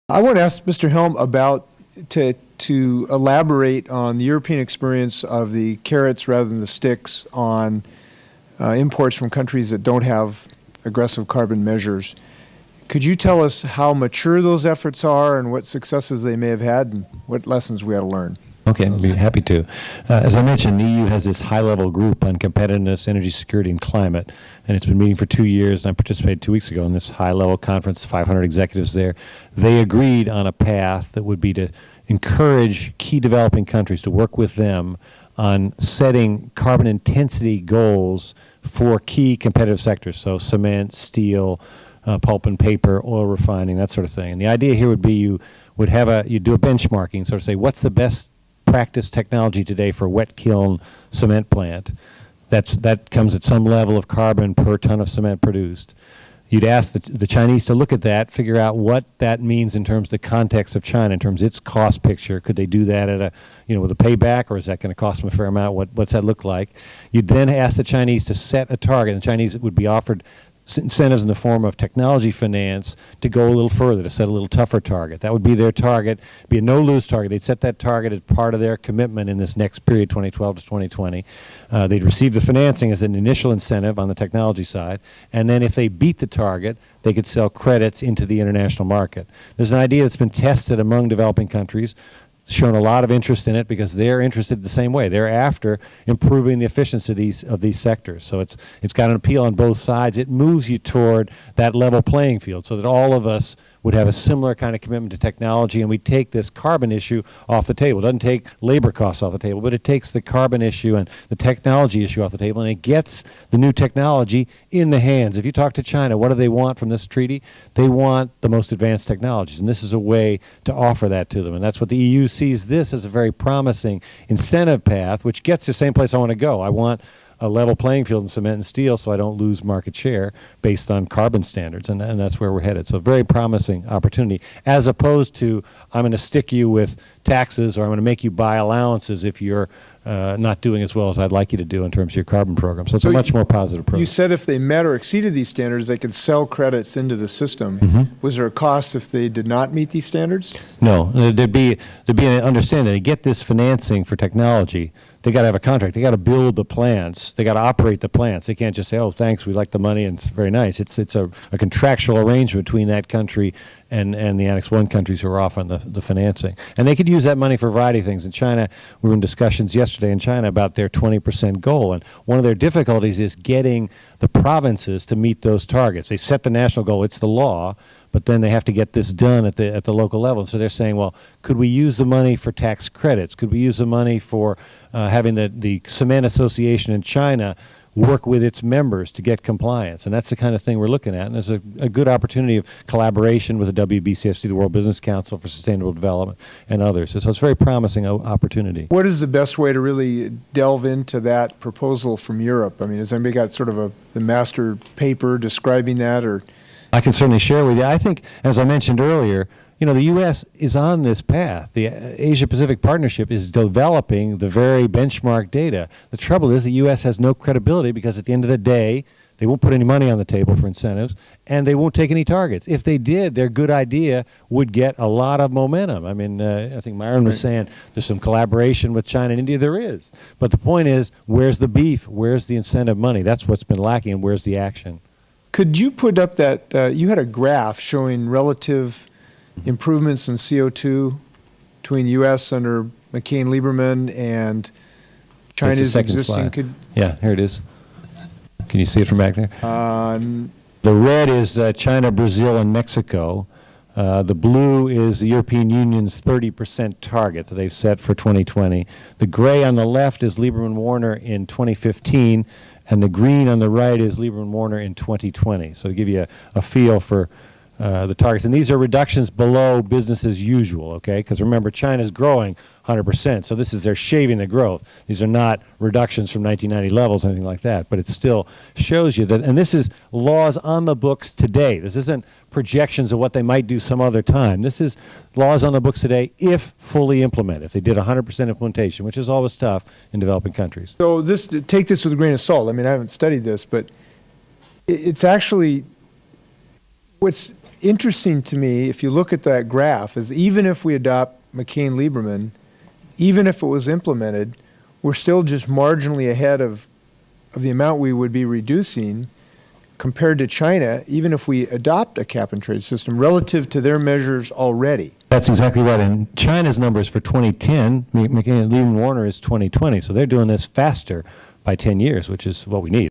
I want to ask Mr. Helme about to elaborate on the European experience of the carrots rather than the sticks on imports from countries that don't have aggressive carbon measures. Could you tell us how mature those efforts are and what successes they may have had and what lessons we ought to learn? Okay, I'd be happy to. As I mentioned, the EU has this high-level group on competitiveness, energy security, and climate, and it's been meeting for 2 years, and I participated 2 weeks ago in this high-level conference, 500 executives there. They agreed on a path that would be to encourage key developing countries to work with them on setting carbon intensity goals for key competitive sectors, so cement, steel, pulp and paper, oil refining, that sort of thing. And the idea here would be you do a benchmarking, sort of say, what's the best practice technology today for a wet kiln cement plant? That comes at some level of carbon per ton of cement produced. You'd ask the Chinese to look at that, figure out what that means in terms of the context of China, in terms of its cost picture. Could they do that at with a payback, or is that going to cost them a fair amount? What's that look like? You'd then ask the Chinese to set a target. The Chinese would be offered incentives in the form of technology finance to go a little further, to set a little tougher target. That would be their target, be a no-lose target. They'd set that target as part of their commitment in this next period, 2012 to 2020. They'd receive the financing as an initial incentive on the technology side, and then if they beat the target, they could sell credits into the international market. There's an idea that's been tested among developing countries, shown a lot of interest in it because they're interested the same way. They're after improving the efficiency of these sectors. So it's got an appeal on both sides. It moves you toward that level playing field so that all of us would have a similar kind of commitment to technology, and we take this carbon issue off the table. It doesn't take labor costs off the table, but it takes the carbon issue and the technology issue off the table, and it gets the new technology in the hands. If you talk to China, what do they want from this treaty? They want the most advanced technologies, and this is a way to offer that to them. And that's what the EU sees this as a very promising incentive path, which gets the same place I want to go. I want a level playing field in cement and steel so I don't lose market share based on carbon standards, and that's where we're headed. So very promising opportunity, as opposed to I'm going to stick you with taxes or I'm going to make you buy allowances if you're not doing as well as I'd like you to do in terms of your carbon program. So it's a much more positive approach. You said if they met or exceeded these standards, they could sell credits into the system. Was there a cost if they did not meet these standards? No. There'd be an understanding. They get this financing for technology. They got to have a contract. They got to build the plants. They got to operate the plants. They can't just say, "Oh, thanks, we like the money and it's very nice." It's a contractual arrangement between that country and the Annex 1 countries who are offering the financing. And they could use that money for a variety of things. In China, we were in discussions yesterday in China about their 20% goal, and one of their difficulties is getting the provinces to meet those targets. They set the national goal, it's the law, but then they have to get this done at the local level. So they're saying, well, could we use the money for tax credits? Could we use the money for having the Cement Association in China work with its members to get compliance? And that's the kind of thing we're looking at. And there's a good opportunity of collaboration with the WBCSD, the World Business Council for Sustainable Development, and others. So it's a very promising opportunity. What is the best way to really delve into that proposal from Europe? I mean, has anybody got sort of the master paper describing that, or? I can certainly share with you. I think, as I mentioned earlier, the U.S. is on this path. The Asia-Pacific Partnership is developing the very benchmark data. The trouble is the U.S. has no credibility because at the end of the day, they won't put any money on the table for incentives, and they won't take any targets. If they did, their good idea would get a lot of momentum. I mean, I think Myron was saying there's some collaboration with China and India. There is. But the point is, where's the beef? Where's the incentive money? That's what's been lacking, and where's the action? Could you put up that, you had a graph showing relative improvements in CO2 between U.S. under McCain-Lieberman and China's existing? Yeah, here it is. Can you see it from back there? The red is China, Brazil, and Mexico. The blue is the European Union's 30% target that they've set for 2020. The gray on the left is Lieberman-Warner in 2015. And the green on the right is Lieberman-Warner in 2020. So to give you a feel for the targets. And these are reductions below business as usual, okay? Because remember, China's growing 100%, so they're shaving the growth. These are not reductions from 1990 levels or anything like that, but it still shows you that, and this is laws on the books today. This isn't projections of what they might do some other time. This is laws on the books today if fully implemented, if they did 100% implementation, which is always tough in developing countries. So take this with a grain of salt. I mean, I haven't studied this, but it's actually interesting to me, if you look at that graph, is even if we adopt McCain-Lieberman, even if it was implemented, we're still just marginally ahead of the amount we would be reducing compared to China, even if we adopt a cap-and-trade system relative to their measures already. That's exactly right. And China's numbers for 2010, McCain-Lieberman-Warner is 2020. So they're doing this faster by 10 years, which is what we need.